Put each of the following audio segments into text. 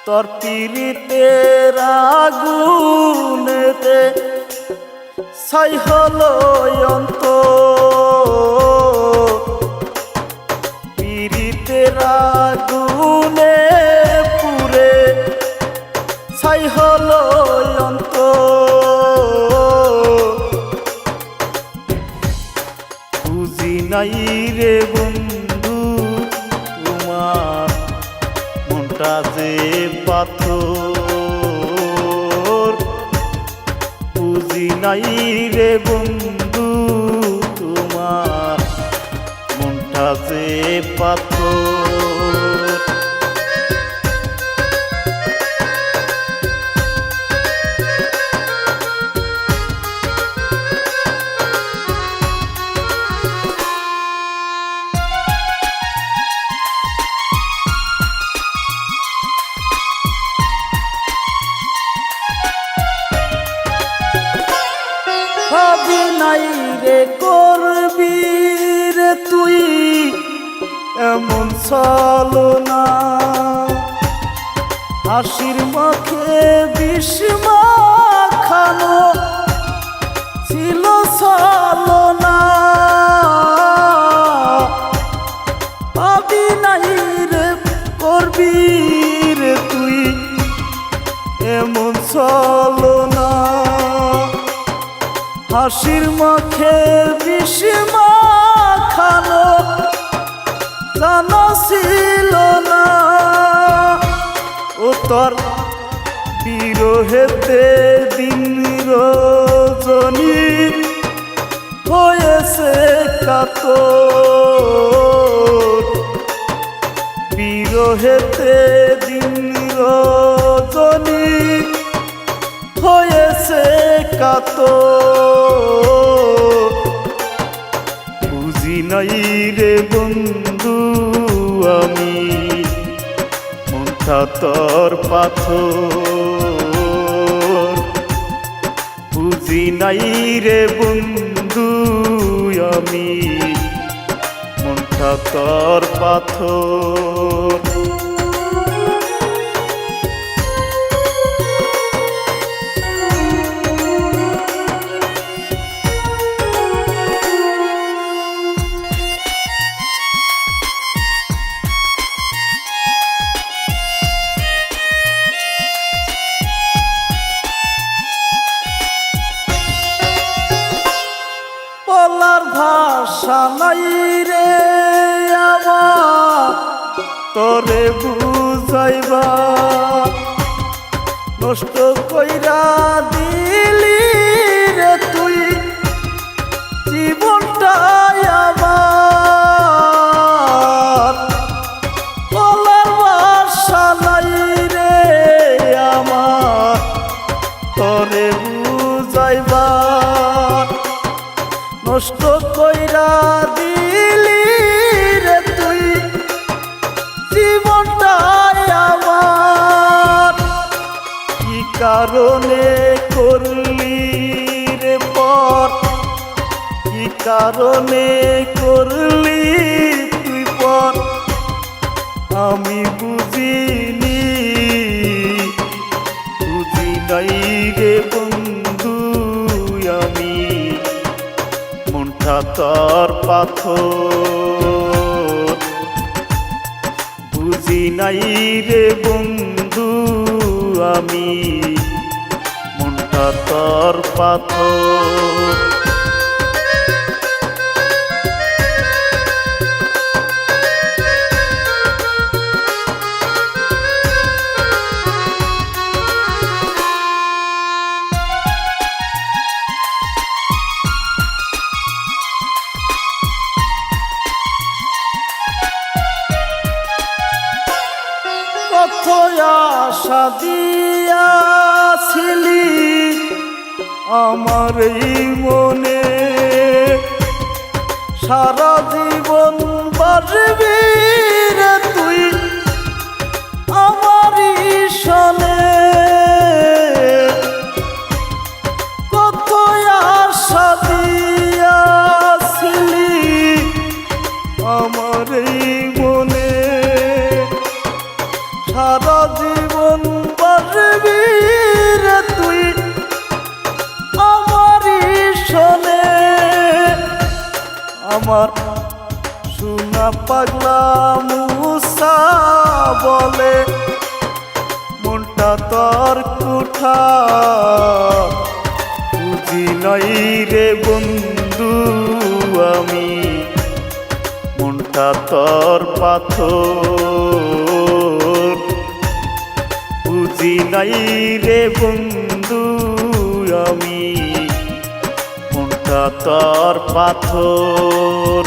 তোর পীড়িতের আগুনেতে ছাই হলো অন্তর, পীড়িতের আগুনে পুড়ে ছাই হলো অন্তর। বুঝি নাই রে বন্ধু তোমার মনটা যে পাথর, বুঝি নাই রে বন্ধু তোমার মনটা যে পাথর। ভাবি নাই রে করবি রে তুই এমন ছলনা, হাসির মুখে বিষ মাখানো ছিল ছলনা। ভাবি নাই রে করবি রে তুই এমন ছলনা, হাসির মুখে বিষ মাখানো জানা ছিল না। ও তোর বিরহেতে দিন রজনী হয়েছে কাতর, বিরহেতে দিন রজনী হয়েছে কাতর। বুঝি নাই রে বন্ধু আমি মনটা তোর পাথর, বুঝি নাই রে বন্ধু আমি মনটা তোর পাথর। বলার ভাষা নাই রে আমার তোরে বুঝাইবা, নষ্ট কইরা দিলি রে তুই জীবনটাই আমার। বলার ভাষা নাই রে আমার তোরে বুঝাইবা, নষ্ট কইরা দিলি রে তুই জীবনটাই আমার। কি কারণে করলি রে পর, কি কারণে করলি তুই পর আমি বুঝিনি, বুঝি নাই রে বন্ধু আমি মনটা তোর পাথর। বুঝি নাই রে বন্ধু আমি মনটা তোর পাথর। কত আশা দিয়াছিলি আমার এই মনে, সারা জীবন বাজবি রে তুই আমারই সনে। কত আশা দিয়াছিলি আমার এই মনে, সারা জীবন আমার সোনা পাগলা মুসা বলে মনটা তোর কুঠা বুঝি নাই রে বন্ধু আমি মনটা তোর পাথর বুঝি নাই রে বন্ধু আমি মনটা তোর পাথর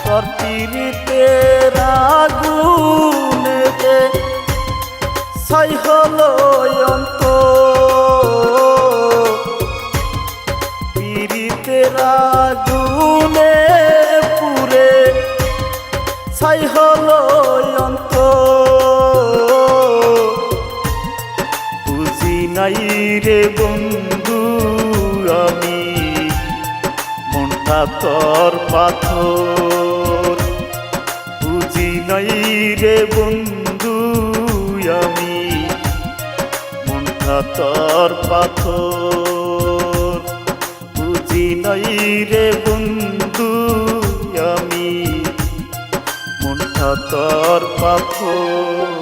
তোর পীড়িতের আগুনেতে ছাই হলো অন্তর পীড়িতের আগুনে পুরে ছাই হলো অন্তর বুঝি নাই রে বন্ধু আমি মনটা তোর পাথর বুঝি নাই রে বন্ধু আমি মনটা তোর পাথর বুঝি নাই রে বন্ধু আমি মনটা তোর পাথর।